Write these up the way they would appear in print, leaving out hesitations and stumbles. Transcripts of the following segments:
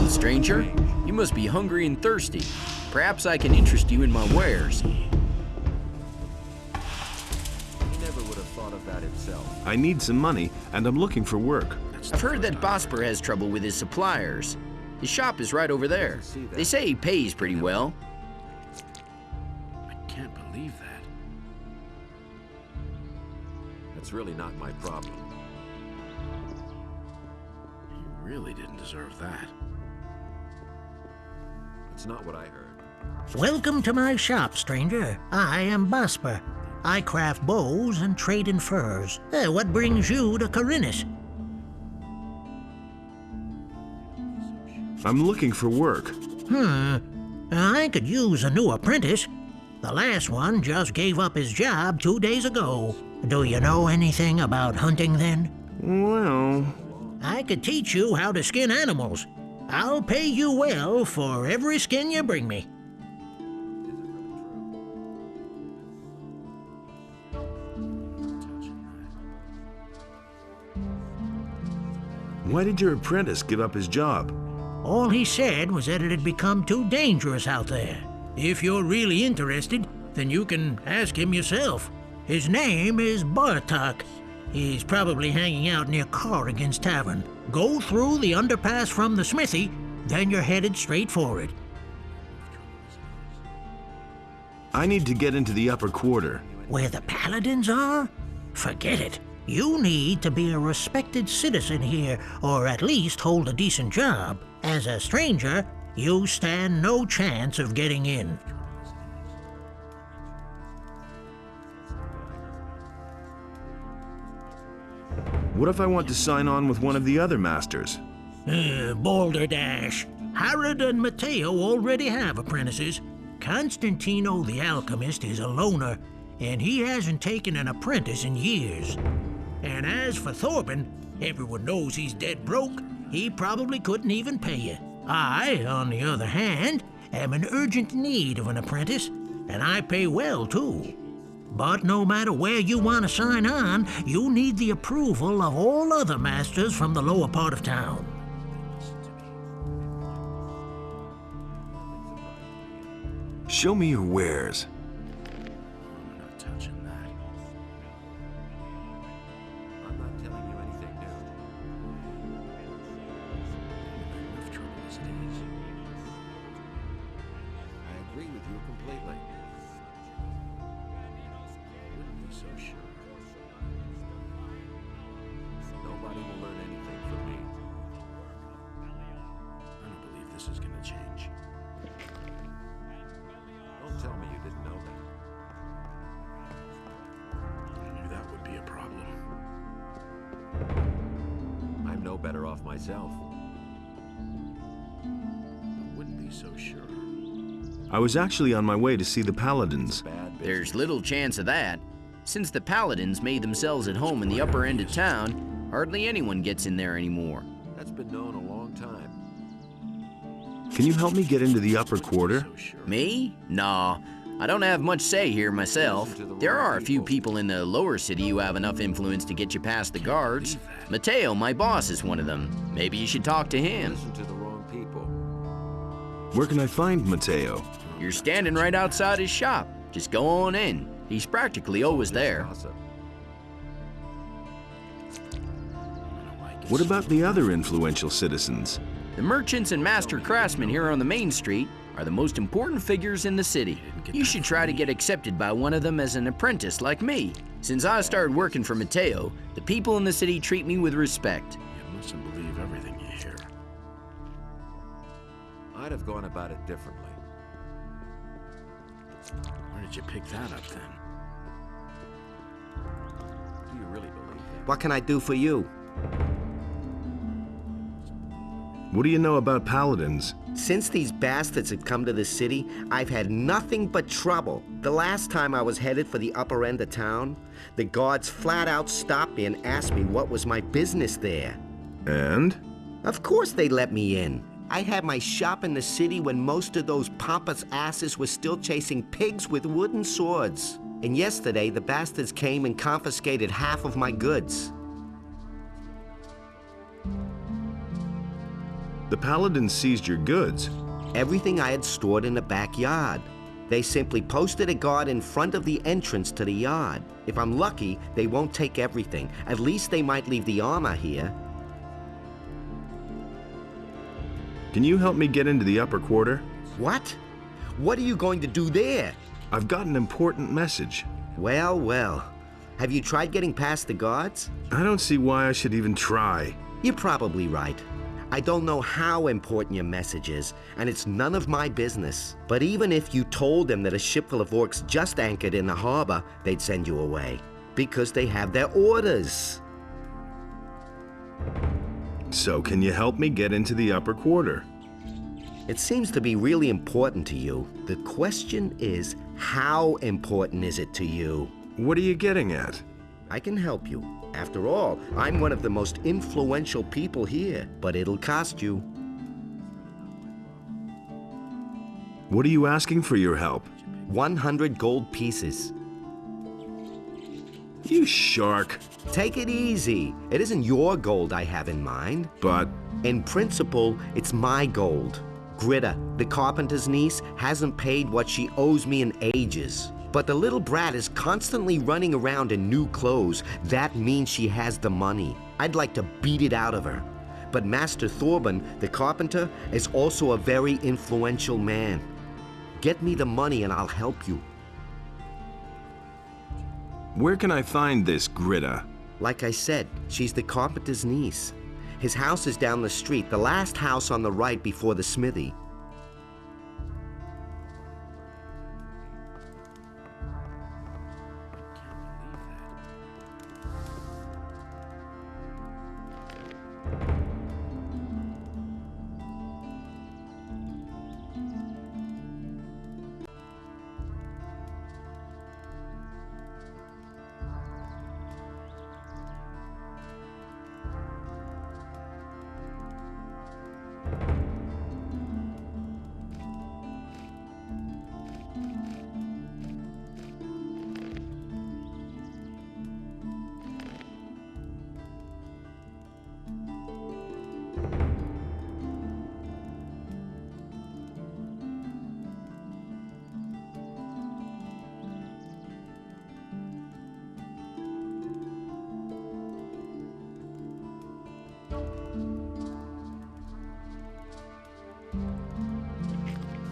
Hello, stranger. You must be hungry and thirsty. Perhaps I can interest you in my wares. He never would have thought of that himself. I need some money, and I'm looking for work. I've heard that Bosper has trouble with his suppliers. His shop is right over there. They say he pays pretty well. I can't believe that. That's really not my problem. You really didn't deserve that. That's not what I heard. Welcome to my shop, stranger. I am Bosper. I craft bows and trade in furs. What brings you to Khorinis? I'm looking for work. I could use a new apprentice. The last one just gave up his job 2 days ago. Do you know anything about hunting then? Well... I could teach you how to skin animals. I'll pay you well for every skin you bring me. Why did your apprentice give up his job? All he said was that it had become too dangerous out there. If you're really interested, then you can ask him yourself. His name is Bartok. He's probably hanging out near Corrigan's tavern. Go through the underpass from the smithy, then you're headed straight for it. I need to get into the upper quarter. Where the paladins are? Forget it. You need to be a respected citizen here, or at least hold a decent job. As a stranger, you stand no chance of getting in. What if I want to sign on with one of the other masters? Balderdash. Harrod and Matteo already have apprentices. Constantino the alchemist is a loner, and he hasn't taken an apprentice in years. And as for Thorben, everyone knows he's dead broke. He probably couldn't even pay you. I, on the other hand, am in urgent need of an apprentice, and I pay well, too. But no matter where you want to sign on, you need the approval of all other masters from the lower part of town. Show me your wares. I'm not touching that. I'm not telling you anything new. I'm in enough trouble as it is. I agree with you completely. Wouldn't be so sure. Nobody will learn anything from me. I don't believe this is gonna change. Don't tell me you didn't know that. I knew that would be a problem. I'm no better off myself. I wouldn't be so sure. I was actually on my way to see the paladins. Bad business. There's little chance of that. Since the paladins made themselves at home in the upper end of town, hardly anyone gets in there anymore. That's been known a long time. Can you help me get into the upper quarter? So sure. Me? Nah, I don't have much say here myself. There are a few people in the lower city who have enough influence to get you past the guards. Matteo, my boss, is one of them. Maybe you should talk to him. Listen to the wrong people. Where can I find Matteo? You're standing right outside his shop. Just go on in. He's practically always there. Gossip. What about the other influential citizens? The merchants and master craftsmen here on the main street are the most important figures in the city. You should try to get accepted by one of them as an apprentice like me. Since I started working for Matteo, the people in the city treat me with respect. You mustn't believe everything you hear. I'd have gone about it differently. Where did you pick that up then? Do you really believe that? What can I do for you? What do you know about paladins? Since these bastards have come to the city, I've had nothing but trouble. The last time I was headed for the upper end of town, the guards flat out stopped me and asked me what was my business there. And? Of course they let me in. I had my shop in the city when most of those pompous asses were still chasing pigs with wooden swords. And yesterday, the bastards came and confiscated half of my goods. The paladins seized your goods. Everything I had stored in the backyard. They simply posted a guard in front of the entrance to the yard. If I'm lucky, they won't take everything. At least they might leave the armor here. Can you help me get into the upper quarter? What? What are you going to do there? I've got an important message. Well, well. Have you tried getting past the guards? I don't see why I should even try. You're probably right. I don't know how important your message is, and it's none of my business. But even if you told them that a ship full of orcs just anchored in the harbor, they'd send you away. Because they have their orders. So can you help me get into the upper quarter? It seems to be really important to you. The question is, how important is it to you? What are you getting at? I can help you. After all, I'm one of the most influential people here, but it'll cost you. What are you asking for your help? 100 gold pieces. You shark. Take it easy. It isn't your gold I have in mind. But In principle, it's my gold. Gritta, the carpenter's niece, hasn't paid what she owes me in ages. But the little brat is constantly running around in new clothes. That means she has the money. I'd like to beat it out of her. But Master Thorben, the carpenter, is also a very influential man. Get me the money and I'll help you. where can I find this Gritta? Like I said, she's the carpenter's niece. His house is down the street, the last house on the right before the smithy.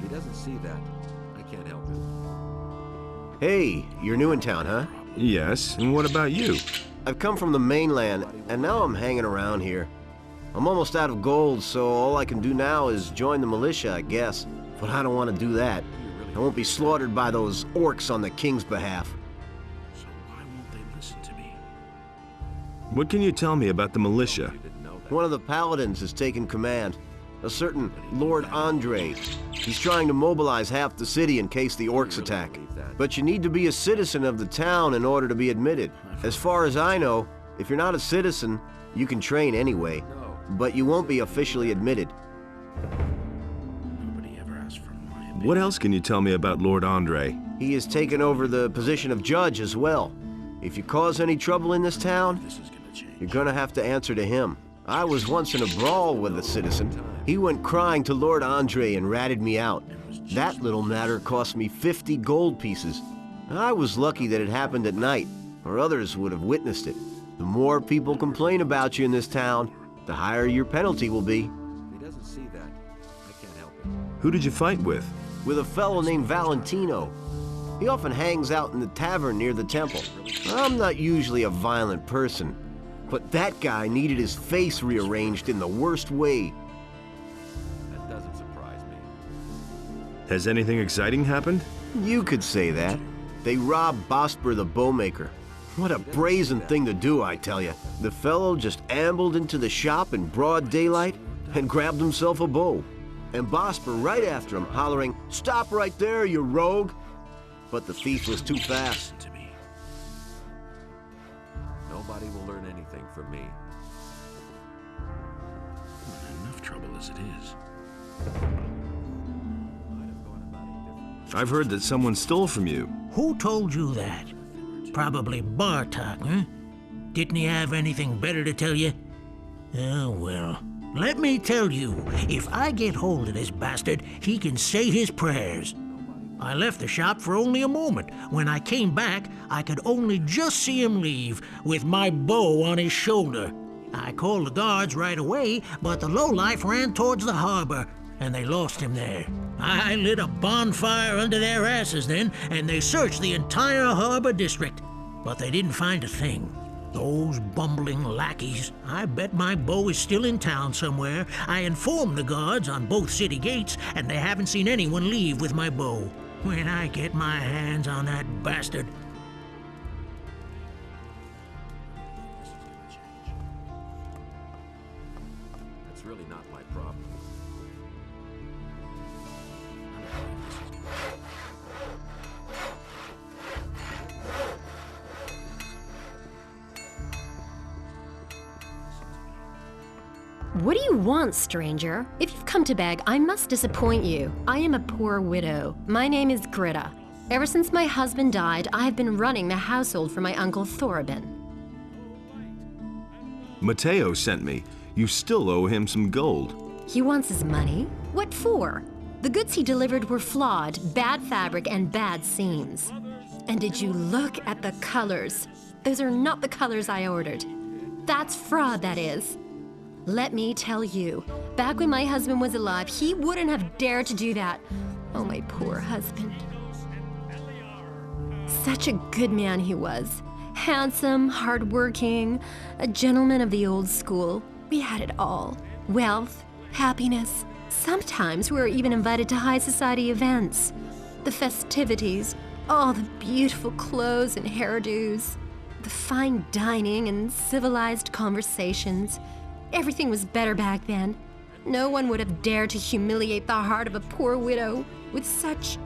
Doesn't see that. I can't help it. Hey, you're new in town, huh? Yes, and what about you? I've come from the mainland, and now I'm hanging around here. I'm almost out of gold, so all I can do now is join the militia, I guess. But I don't want to do that. I won't be slaughtered by those orcs on the king's behalf. So why won't they listen to me? What can you tell me about the militia? One of the paladins has taken command. A certain Lord Andre. He's trying to mobilize half the city in case the orcs attack. But you need to be a citizen of the town in order to be admitted. As far as I know, if you're not a citizen, you can train anyway. But you won't be officially admitted. Nobody ever asked for my opinion. What else can you tell me about Lord Andre? He has taken over the position of judge as well. If you cause any trouble in this town, This is gonna change. you're gonna have to answer to him. I was once in a brawl with a citizen. He went crying to Lord Andre and ratted me out. That little matter cost me 50 gold pieces. I was lucky that it happened at night, or others would have witnessed it. The more people complain about you in this town, the higher your penalty will be. He doesn't see that. I can't help it. Who did you fight with? With a fellow named Valentino. He often hangs out in the tavern near the temple. I'm not usually a violent person, but that guy needed his face rearranged in the worst way. That doesn't surprise me. Has anything exciting happened? You could say that. They robbed Bosper the bowmaker. What a brazen thing to do, I tell you. The fellow just ambled into the shop in broad daylight and grabbed himself a bow. And Bosper right after him, hollering, "Stop right there, you rogue!" But the thief was too fast. To me. Nobody will learn anything from me. I'm in enough trouble as it is. Might have gone about it differently. I've heard that someone stole from you. Who told you that? Probably Bartok, huh? Didn't he have anything better to tell you? Oh, well. Let me tell you, if I get hold of this bastard, he can say his prayers. I left the shop for only a moment. When I came back, I could only just see him leave, with my bow on his shoulder. I called the guards right away, but the lowlife ran towards the harbor, and they lost him there. I lit a bonfire under their asses then, and they searched the entire harbor district, but they didn't find a thing. Those bumbling lackeys. I bet my bow is still in town somewhere. I informed the guards on both city gates, and they haven't seen anyone leave with my bow. When I get my hands on that bastard... That's really not my problem. What do you want, stranger? If you've come to beg, I must disappoint you. I am a poor widow. My name is Gritta. Ever since my husband died, I have been running the household for my uncle Thorabin. Matteo sent me. You still owe him some gold. He wants his money? What for? The goods he delivered were flawed, bad fabric, and bad seams. And did you look at the colors? Those are not the colors I ordered. That's fraud, that is. Let me tell you, back when my husband was alive, he wouldn't have dared to do that. Oh, my poor husband. Such a good man he was. Handsome, hardworking, a gentleman of the old school. We had it all. Wealth, happiness. Sometimes we were even invited to high society events. The festivities, all the beautiful clothes and hairdos, the fine dining and civilized conversations. Everything was better back then. No one would have dared to humiliate the heart of a poor widow with such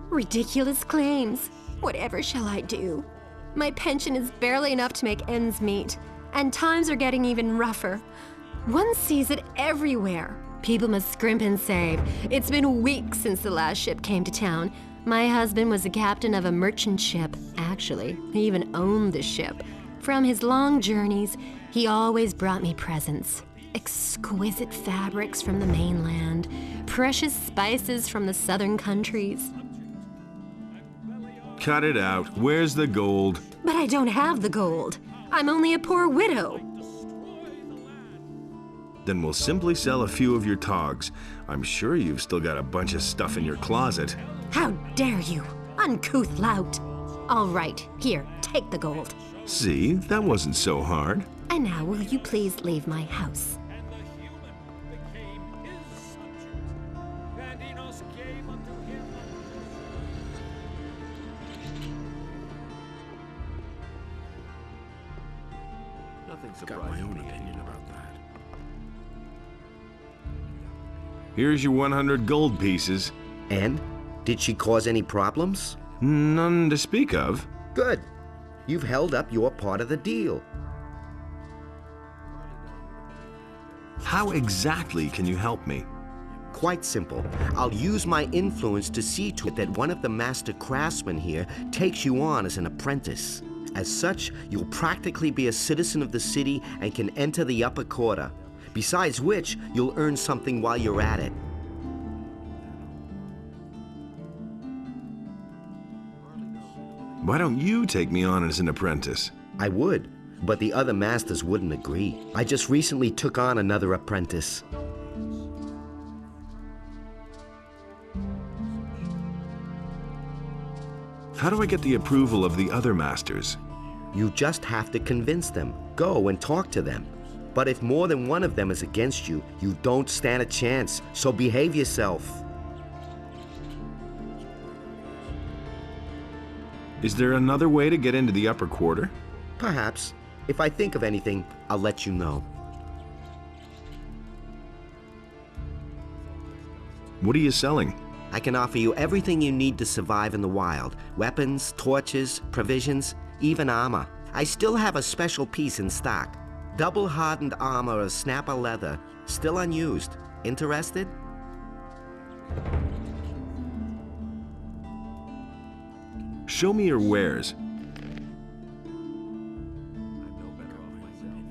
ridiculous claims. Whatever shall I do? My pension is barely enough to make ends meet, and times are getting even rougher. One sees it everywhere. People must scrimp and save. It's been weeks since the last ship came to town. My husband was the captain of a merchant ship. Actually, he even owned the ship. From his long journeys, he always brought me presents. Exquisite fabrics from the mainland, precious spices from the southern countries. Cut it out. Where's the gold? But I don't have the gold. I'm only a poor widow. Then we'll simply sell a few of your togs. I'm sure you've still got a bunch of stuff in your closet. How dare you, uncouth lout. All right, here, take the gold. See, that wasn't so hard. And now will you please leave my house? Nothing Got my surprising own me opinion anymore. about that. Here's your 100 gold pieces. And? Did she cause any problems? None to speak of. Good. You've held up your part of the deal. How exactly can you help me? Quite simple. I'll use my influence to see to it that one of the master craftsmen here takes you on as an apprentice. As such, you'll practically be a citizen of the city and can enter the upper quarter. Besides which, you'll earn something while you're at it. Why don't you take me on as an apprentice? I would, but the other masters wouldn't agree. I just recently took on another apprentice. How do I get the approval of the other masters? You just have to convince them. Go and talk to them. But if more than one of them is against you, you don't stand a chance, so behave yourself. Is there another way to get into the upper quarter? Perhaps. If I think of anything, I'll let you know. What are you selling? I can offer you everything you need to survive in the wild. Weapons, torches, provisions, even armor. I still have a special piece in stock. Double hardened armor of snapper leather, still unused. Interested? Show me your wares. I'm no better off myself.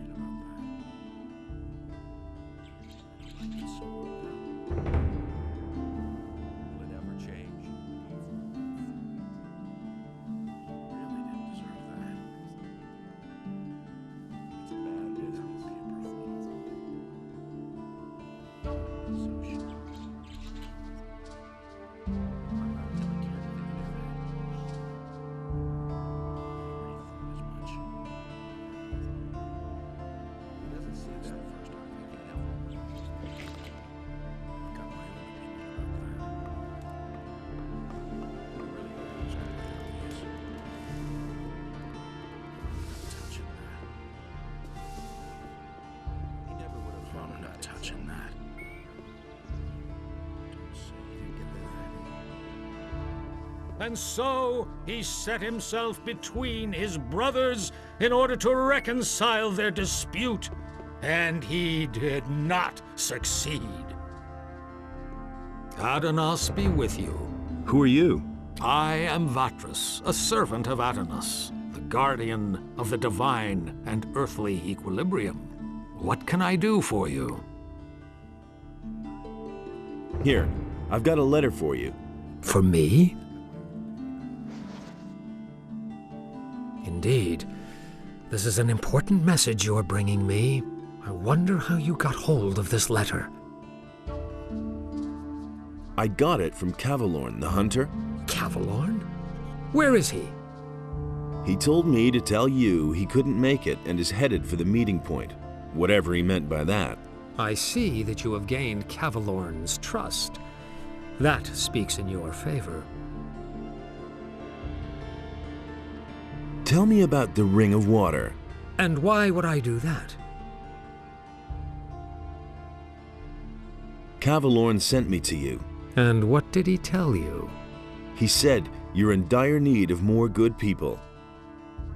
And so he set himself between his brothers in order to reconcile their dispute, and he did not succeed. Adanos be with you. Who are you? I am Vatras, a servant of Adanos, the guardian of the divine and earthly equilibrium. What can I do for you? Here, I've got a letter for you. For me? Indeed. This is an important message you're bringing me. I wonder how you got hold of this letter. I got it from Cavalorn, the hunter. Cavalorn? Where is he? He told me to tell you he couldn't make it and is headed for the meeting point, whatever he meant by that. I see that you have gained Cavalorn's trust. That speaks in your favor. Tell me about the Ring of Water. And why would I do that? Cavalorn sent me to you. And what did he tell you? He said you're in dire need of more good people.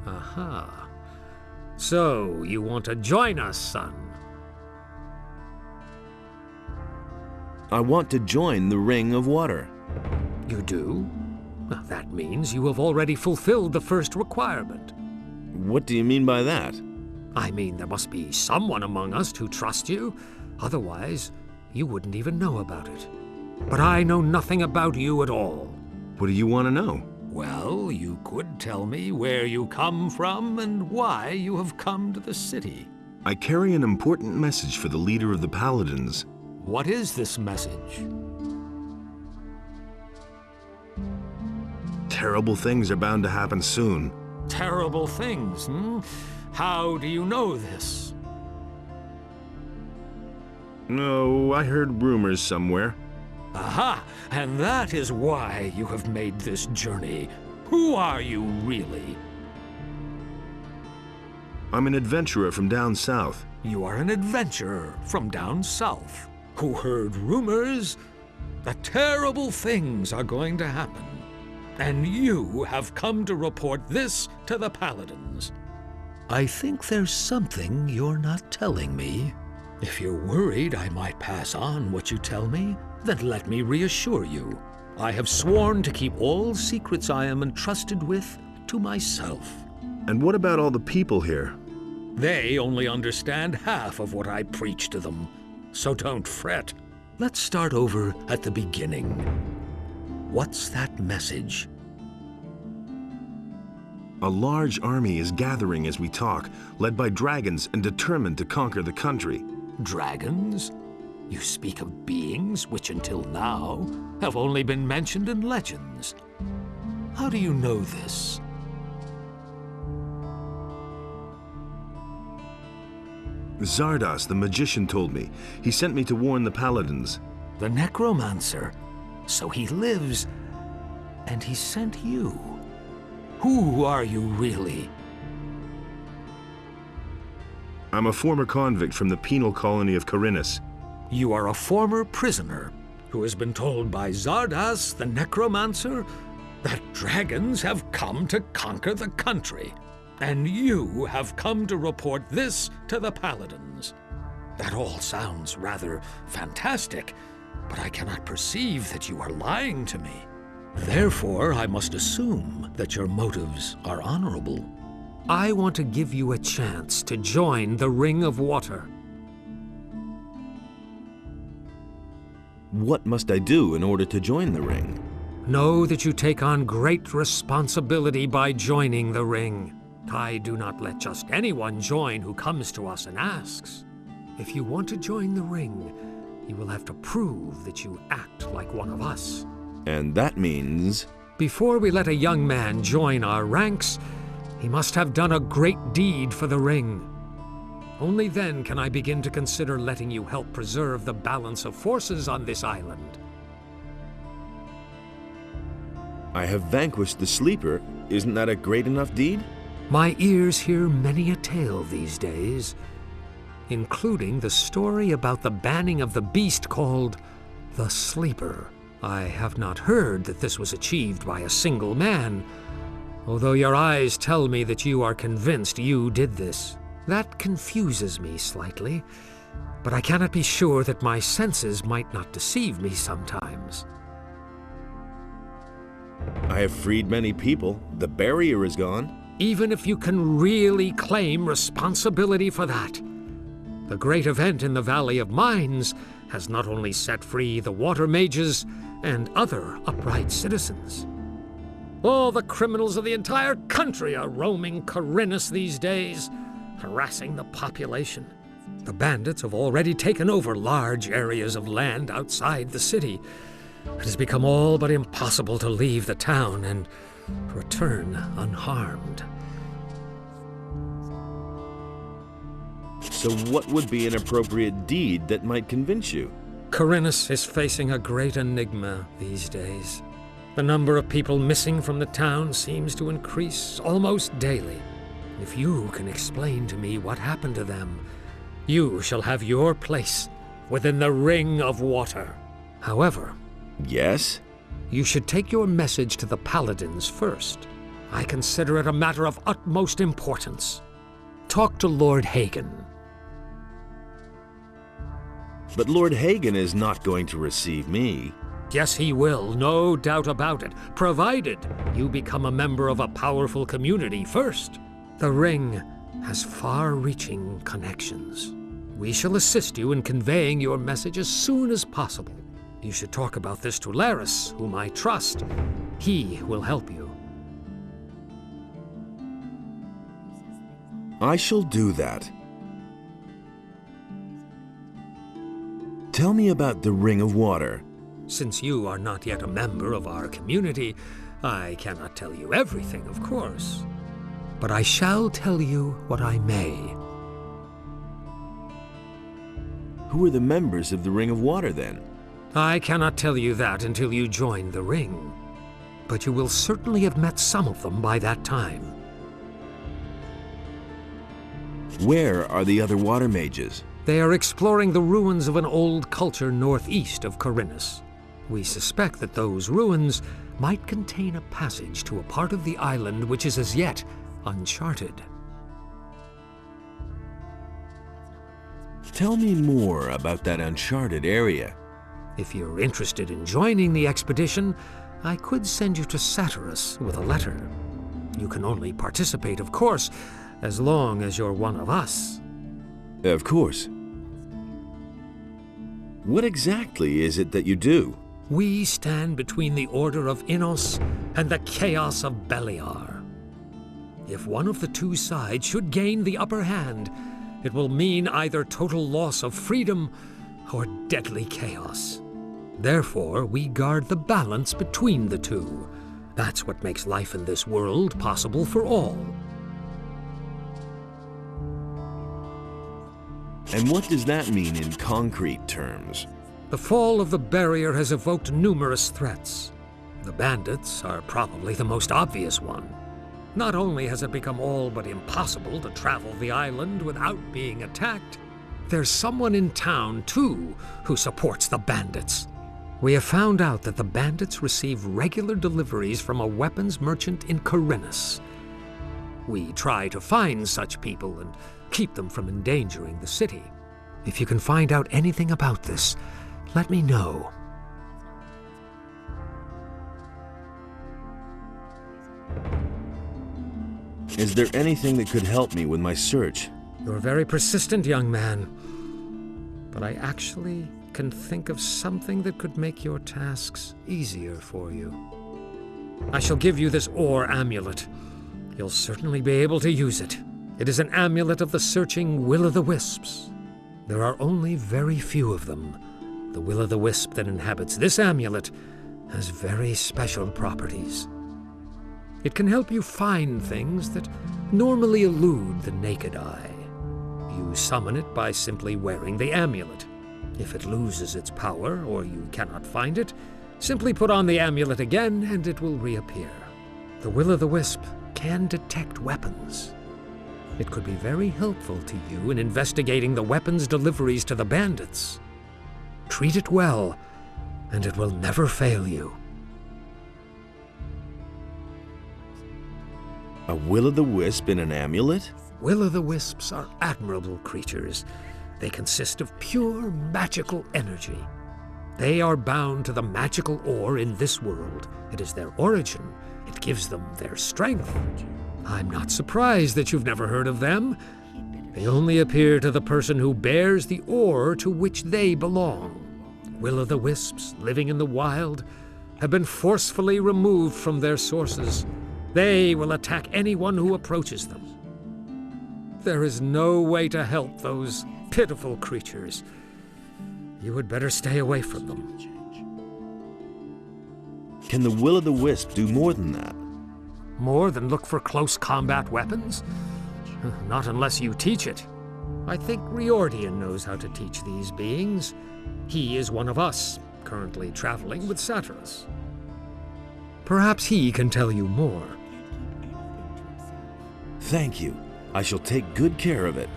Aha. So, you want to join us, son? I want to join the Ring of Water. You do? Well, that means you have already fulfilled the first requirement. What do you mean by that? I mean, there must be someone among us who trusts you. Otherwise, you wouldn't even know about it. But I know nothing about you at all. What do you want to know? Well, you could tell me where you come from and why you have come to the city. I carry an important message for the leader of the Paladins. What is this message? Terrible things are bound to happen soon. Terrible things, hmm? How do you know this? No, I heard rumors somewhere. Aha! And that is why you have made this journey. Who are you, really? I'm an adventurer from down south. You are an adventurer from down south, who heard rumors that terrible things are going to happen. And you have come to report this to the Paladins. I think there's something you're not telling me. If you're worried I might pass on what you tell me, then let me reassure you. I have sworn to keep all secrets I am entrusted with to myself. And what about all the people here? They only understand half of what I preach to them, so don't fret. Let's start over at the beginning. What's that message? A large army is gathering as we talk, led by dragons and determined to conquer the country. Dragons? You speak of beings which until now have only been mentioned in legends. How do you know this? Zardos, the magician, told me. He sent me to warn the Paladins. The necromancer. So he lives, and he sent you. Who are you really? I'm a former convict from the penal colony of Khorinis. You are a former prisoner who has been told by Zardos, the necromancer, that dragons have come to conquer the country. And you have come to report this to the Paladins. That all sounds rather fantastic, but I cannot perceive that you are lying to me. Therefore, I must assume that your motives are honorable. I want to give you a chance to join the Ring of Water. What must I do in order to join the ring? Know that you take on great responsibility by joining the ring. I do not let just anyone join who comes to us and asks. If you want to join the ring, you will have to prove that you act like one of us. And that means... Before we let a young man join our ranks, he must have done a great deed for the ring. Only then can I begin to consider letting you help preserve the balance of forces on this island. I have vanquished the Sleeper. Isn't that a great enough deed? My ears hear many a tale these days, including the story about the banning of the beast called the Sleeper. I have not heard that this was achieved by a single man, although your eyes tell me that you are convinced you did this. That confuses me slightly, but I cannot be sure that my senses might not deceive me sometimes. I have freed many people. The barrier is gone. Even if you can really claim responsibility for that, the great event in the Valley of Mines has not only set free the water mages and other upright citizens. All the criminals of the entire country are roaming Khorinis these days, harassing the population. The bandits have already taken over large areas of land outside the city. It has become all but impossible to leave the town and return unharmed. So what would be an appropriate deed that might convince you? Khorinis is facing a great enigma these days. The number of people missing from the town seems to increase almost daily. If you can explain to me what happened to them, you shall have your place within the Ring of Water. However, Yes? you should take your message to the paladins first. I consider it a matter of utmost importance. Talk to Lord Hagen. But Lord Hagen is not going to receive me. Yes, he will, no doubt about it, provided you become a member of a powerful community first. The ring has far-reaching connections. We shall assist you in conveying your message as soon as possible. You should talk about this to Laris, whom I trust. He will help you. I shall do that. Tell me about the Ring of Water. Since you are not yet a member of our community, I cannot tell you everything, of course. But I shall tell you what I may. Who are the members of the Ring of Water, then? I cannot tell you that until you join the ring. But you will certainly have met some of them by that time. Where are the other water mages? They are exploring the ruins of an old culture northeast of Khorinis. We suspect that those ruins might contain a passage to a part of the island which is as yet uncharted. Tell me more about that uncharted area. If you're interested in joining the expedition, I could send you to Vatras with a letter. You can only participate, of course, as long as you're one of us. Of course. What exactly is it that you do? We stand between the Order of Innos and the chaos of Beliar. If one of the two sides should gain the upper hand, it will mean either total loss of freedom or deadly chaos. Therefore, we guard the balance between the two. That's what makes life in this world possible for all. And what does that mean in concrete terms? The fall of the barrier has evoked numerous threats. The bandits are probably the most obvious one. Not only has it become all but impossible to travel the island without being attacked, there's someone in town, too, who supports the bandits. We have found out that the bandits receive regular deliveries from a weapons merchant in Khorinis. We try to find such people and keep them from endangering the city. If you can find out anything about this, let me know. Is there anything that could help me with my search? You're very persistent, young man. But I actually can think of something that could make your tasks easier for you. I shall give you this ore amulet. You'll certainly be able to use it. It is an amulet of the searching will-o'-the-wisps. There are only very few of them. The will-o'-the-wisp that inhabits this amulet has very special properties. It can help you find things that normally elude the naked eye. You summon it by simply wearing the amulet. If it loses its power or you cannot find it, simply put on the amulet again and it will reappear. The will-o'-the-wisp can detect weapons. It could be very helpful to you in investigating the weapons deliveries to the bandits. Treat it well, and it will never fail you. A will-o'-the-wisp in an amulet? Will-o'-the-wisps are admirable creatures. They consist of pure magical energy. They are bound to the magical ore in this world. It is their origin. It gives them their strength. I'm not surprised that you've never heard of them. They only appear to the person who bears the ore to which they belong. Will-o'-the-wisps, living in the wild, have been forcefully removed from their sources. They will attack anyone who approaches them. There is no way to help those pitiful creatures. You had better stay away from them. Can the will-o'-the-wisp do more than that? More than look for close combat weapons? Not unless you teach it. I think Riordian knows how to teach these beings. He is one of us, currently traveling with Vatras. Perhaps he can tell you more. Thank you. I shall take good care of it.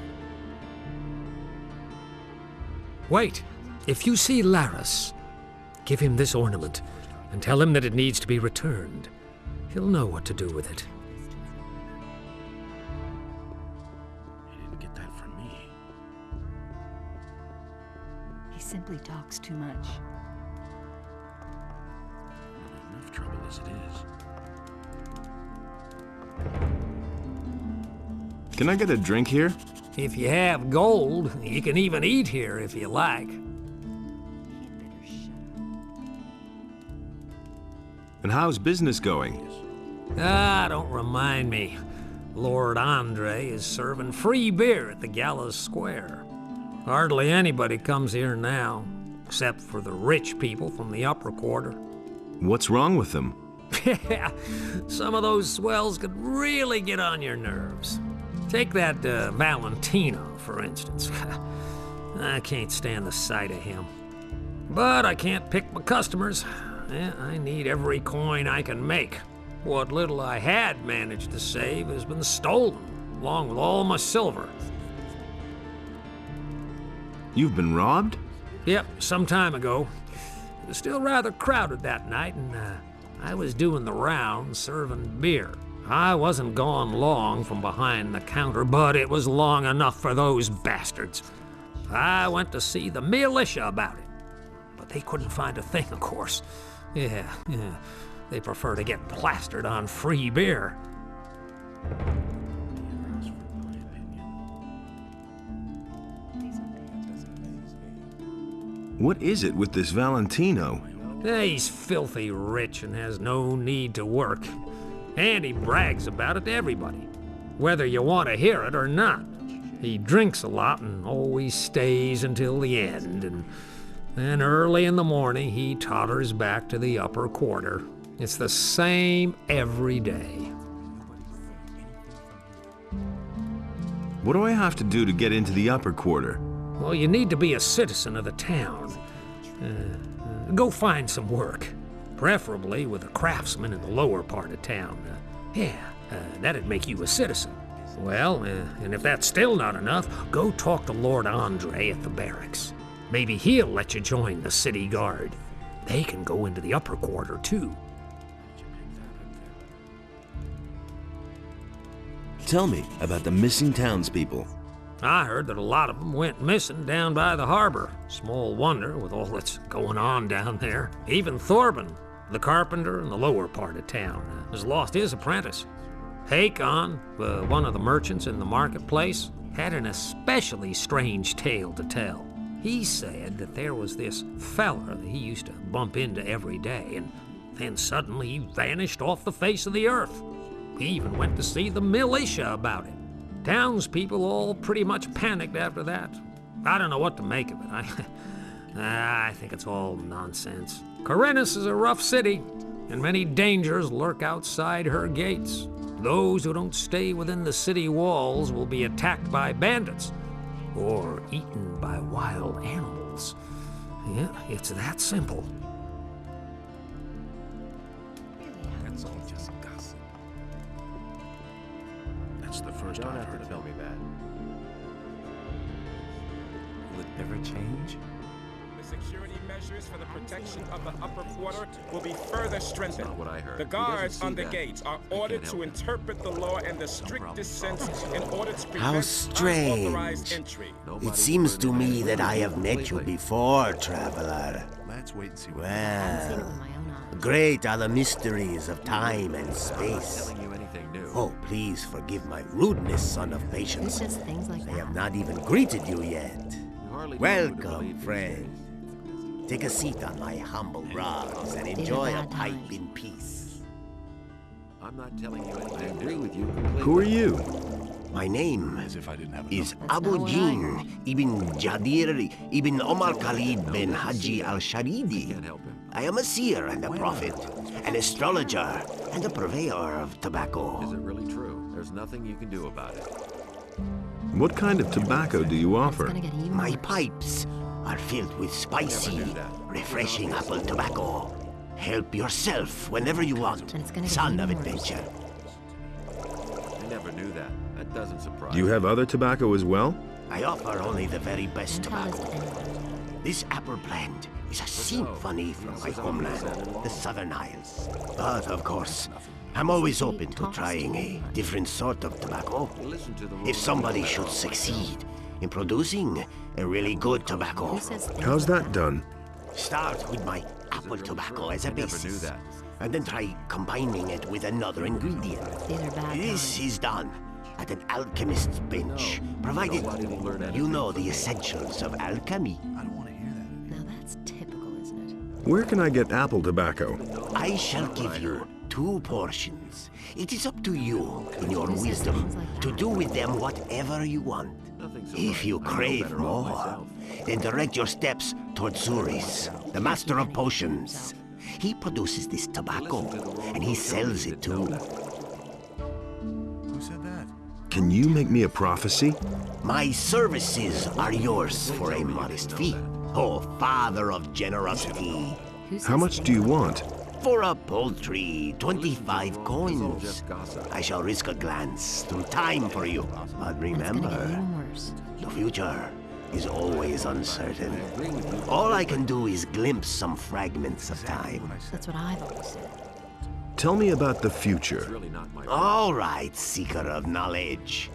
Wait. If you see Laris, give him this ornament and tell him that it needs to be returned. He'll know what to do with it. He didn't get that from me. He simply talks too much. Enough trouble as it is. Can I get a drink here? If you have gold, you can even eat here if you like. And how's business going? Don't remind me. Lord Andre is serving free beer at the Gallows Square. Hardly anybody comes here now, except for the rich people from the upper quarter. What's wrong with them? Yeah, some of those swells could really get on your nerves. Take that Valentino, for instance. I can't stand the sight of him. But I can't pick my customers. I need every coin I can make. What little I had managed to save has been stolen, along with all my silver. You've been robbed? Yep, some time ago. It was still rather crowded that night, and I was doing the rounds serving beer. I wasn't gone long from behind the counter, but it was long enough for those bastards. I went to see the militia about it, but they couldn't find a thing, of course. Yeah. They prefer to get plastered on free beer. What is it with this Valentino? He's filthy rich and has no need to work. And he brags about it to everybody, whether you want to hear it or not. He drinks a lot and always stays until the end, and then early in the morning he totters back to the upper quarter. It's the same every day. What do I have to do to get into the upper quarter? Well, you need to be a citizen of the town. Go find some work, preferably with a craftsman in the lower part of town. That'd make you a citizen. Well, and if that's still not enough, go talk to Lord Andre at the barracks. Maybe he'll let you join the city guard. They can go into the upper quarter, too. Tell me about the missing townspeople. I heard that a lot of them went missing down by the harbor. Small wonder with all that's going on down there. Even Thorben, the carpenter in the lower part of town, has lost his apprentice. Hakon, one of the merchants in the marketplace, had an especially strange tale to tell. He said that there was this fella that he used to bump into every day, and then suddenly he vanished off the face of the earth. He even went to see the militia about it. Townspeople all pretty much panicked after that. I don't know what to make of it. I think it's all nonsense. Khorinis is a rough city, and many dangers lurk outside her gates. Those who don't stay within the city walls will be attacked by bandits or eaten by wild animals. Yeah, it's that simple. That's all just gossip. That's the first I've heard of it. Will it ever change? Security measures for the protection of the upper quarter will be further strengthened. Not what I heard. The He guards doesn't on see the that. gates are I ordered can't to help it. interpret the law in the strictest sense in order to prevent How unauthorized strange. entry. It seems to me that I have met you before, traveler. Let's wait and see what Well, great are the mysteries of time and space. Telling you anything new. Oh, please forgive my rudeness, son of patience. Who says things like I that? have not even greeted you yet. You hardly know who to Welcome, believe these friend. Take a seat on my humble rugs and enjoy a pipe in peace. I'm not telling you anything. I agree with you completely. Who are you? My name As if I didn't have is enough. Abu Jin ibn Jadir ibn Omar Khalid bin Haji al-Sharidi. Can't help him. I am a seer and a prophet, an astrologer, and a purveyor of Is tobacco. it really true? There's nothing you can do about it. What kind of tobacco do you offer? Gonna get even My worse. pipes are filled with spicy, Never knew that. refreshing apple tobacco. Help yourself whenever you want, And it's gonna get son of even worse. adventure. I never knew that. That doesn't surprise Do you have other tobacco as well? I offer only the very best Don't tell this tobacco. to anyone. This apple blend is a symphony from my homeland, the Southern Isles. But of course, I'm always open to trying a different sort of tobacco. Listen to the If somebody should succeed in producing a really good tobacco, Who says things How's like that done? start with my apple tobacco as a I never basis. knew that. And then try combining it with another ingredient. These are bad This times. is done at an alchemist's bench, provided Nobody will learn you anything know from the me. essentials of alchemy. I don't want to hear that. Now that's typical, isn't it? Where can I get apple tobacco? I shall give you 2 portions. It is up to you, in your wisdom, to do with them whatever you want. Nothing's If you I know crave better off more, myself. then direct your steps towards Zuris, the master of potions. He produces this tobacco, and he sells it too. Who said that? Can you make me a prophecy? My services are yours for a modest fee. Oh, father of generosity. Who says How much do you want? For a paltry 25 coins. Just gossip. I shall risk a glance through time for you. But It's gonna get remember, even worse. the future is always uncertain. I agree with you. All I can do is glimpse some fragments of time. That's what I've always said. Tell me about the It's future. really not my All right, seeker of knowledge.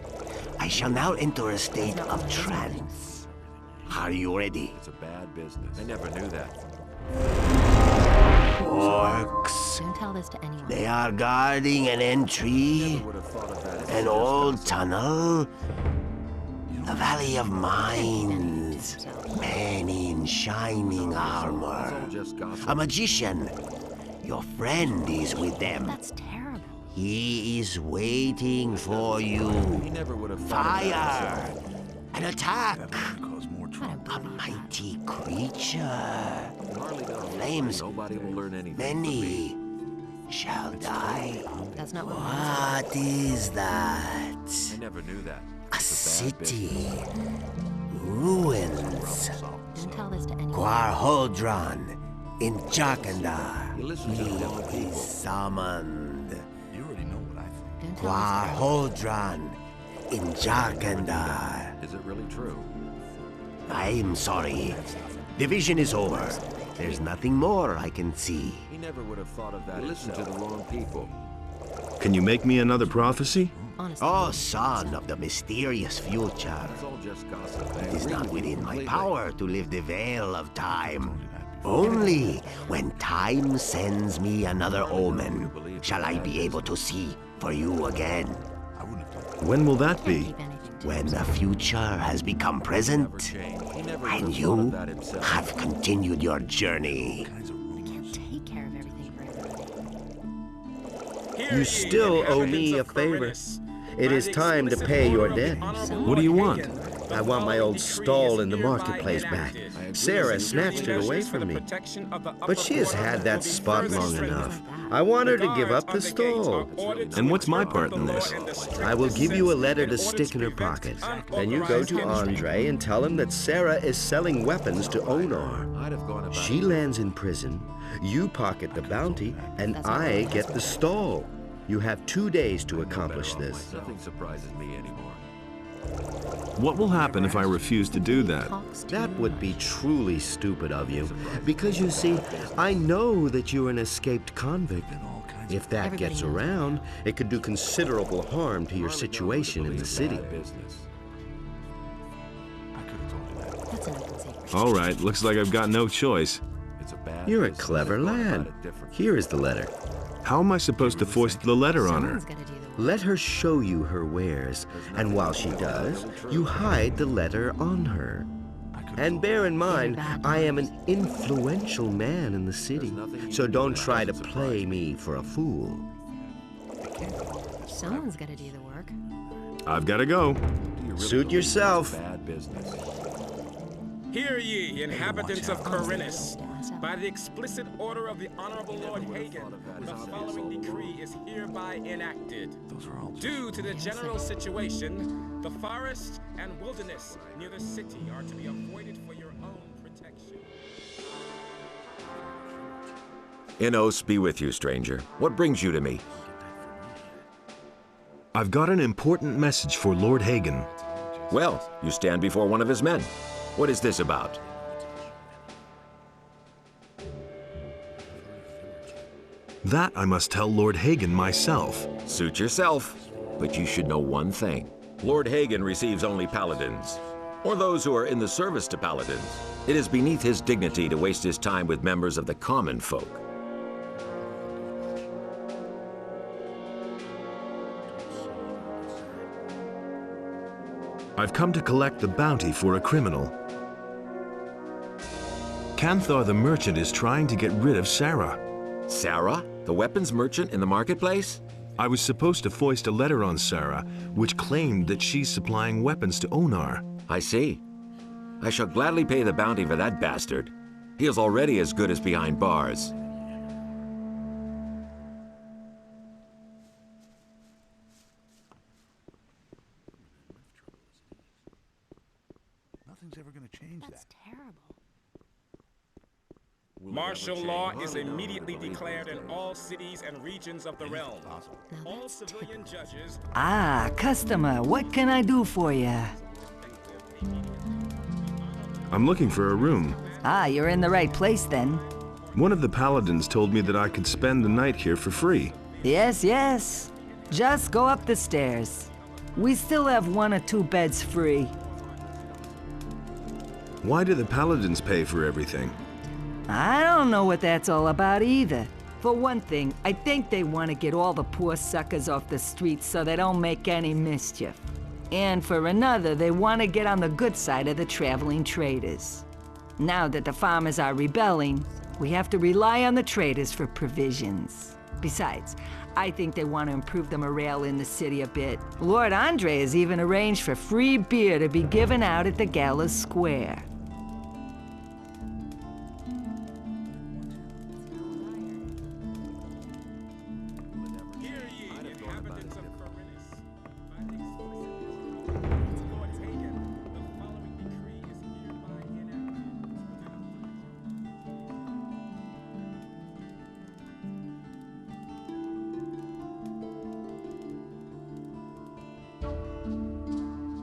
I shall now enter a state of trance. Are you ready? It's a bad business. I never knew that. Orcs. Don't tell this to anyone. They are guarding an entry, Would have thought of that as an just old gossip. tunnel, the Valley of Mines. Men in shining It's armor. all just gossip. A magician. Your friend is with them. That's terrible. He is waiting for you. He never would have thought of that Fire! An attack! That would cause more I trouble. don't A believe that. mighty creature. himself. Hardly know. Flames. Nobody will learn anything from me. Many shall die. That's not what it What is that? I never knew that. A It's a bad city. Ruins. means. Don't tell this to anyone. Quarhodron in Jarkandar. You listen to the devil He is people. summoned. You already know what I think. Don't tell this to Quarhodron in Jarkandar. Is it really true? I'm sorry. Division is over. There's nothing more I can see. He never would have thought of that. You listen to the wrong people. Can you make me another prophecy? Honestly. Oh, son of the mysterious future. It's all just gossip. I It is agree not with you within my completely. power to lift the veil of time. Only when time sends me another omen shall I be able to see for you again. I wouldn't have done that. When will that Can't be? keep anything to When himself. the future has become Never present change. He never would and have thought you of that himself. have continued your journey. Kinds of I rumors. can't take care of everything for everybody. Hear You ye, still owe me inhabitants a of favor. Khorinis. It By is the time to explicit pay your order of the debt. Honorable What do you Lord want? Hagen, the I want my old following decree stall is in the hereby marketplace back. enacted. Sarah Security snatched it away measures for from the me. protection of the upper But she has quarter had will that be spot further long strengthened. enough. I want her to give up the Guards on gates stall. are ordered to And what's my interpret part in the law this? in the strictest I will give you a sense letter in to order stick in her prevent pocket. Then you go unauthorized to entry. Andre and tell him that Sarah is selling weapons to Onar. I'd have gone about She it. lands in prison, you pocket the bounty, and I get the stall. You have 2 days to accomplish this. Nothing surprises me anymore. What will happen if I refuse to do that? That would be truly stupid of you. Because you see, I know that you're an escaped convict. If that gets around, it could do considerable harm to your situation in the city. All right, looks like I've got no choice. You're a clever lad. Here is the letter. How am I supposed to foist the letter on her? Let her show you her wares, and while she does, you hide the letter on her. And bear in mind, I am an influential man in the city, so don't try to play me for a fool. Someone's got to do the work. I've got to go. Suit yourself. Hear ye, inhabitants of Khorinis. By the explicit order of the Honorable Lord Hagen, the following decree is hereby enacted. Due to the general situation, the forest and wilderness near the city are to be avoided for your own protection. Enos be with you, stranger. What brings you to me? I've got an important message for Lord Hagen. Well, you stand before one of his men. What is this about? That I must tell Lord Hagen myself. Suit yourself, but you should know one thing. Lord Hagen receives only paladins, or those who are in the service to paladins. It is beneath his dignity to waste his time with members of the common folk. I've come to collect the bounty for a criminal. Canthar the merchant is trying to get rid of Sarah. Sarah? The weapons merchant in the marketplace? I was supposed to foist a letter on Sarah, which claimed that she's supplying weapons to Onar. I see. I shall gladly pay the bounty for that bastard. He is already as good as behind bars. Nothing's ever going to change That's terrible. Martial law is immediately declared in all cities and regions of the realm. All civilian judges... Ah, customer, what can I do for you? I'm looking for a room. Ah, you're in the right place then. One of the paladins told me that I could spend the night here for free. Yes, yes. Just go up the stairs. We still have 1 or 2 beds free. Why do the paladins pay for everything? I don't know what that's all about either. For one thing, I think they want to get all the poor suckers off the streets so they don't make any mischief. And for another, they want to get on the good side of the traveling traders. Now that the farmers are rebelling, we have to rely on the traders for provisions. Besides, I think they want to improve the morale in the city a bit. Lord Andre has even arranged for free beer to be given out at the Gala Square.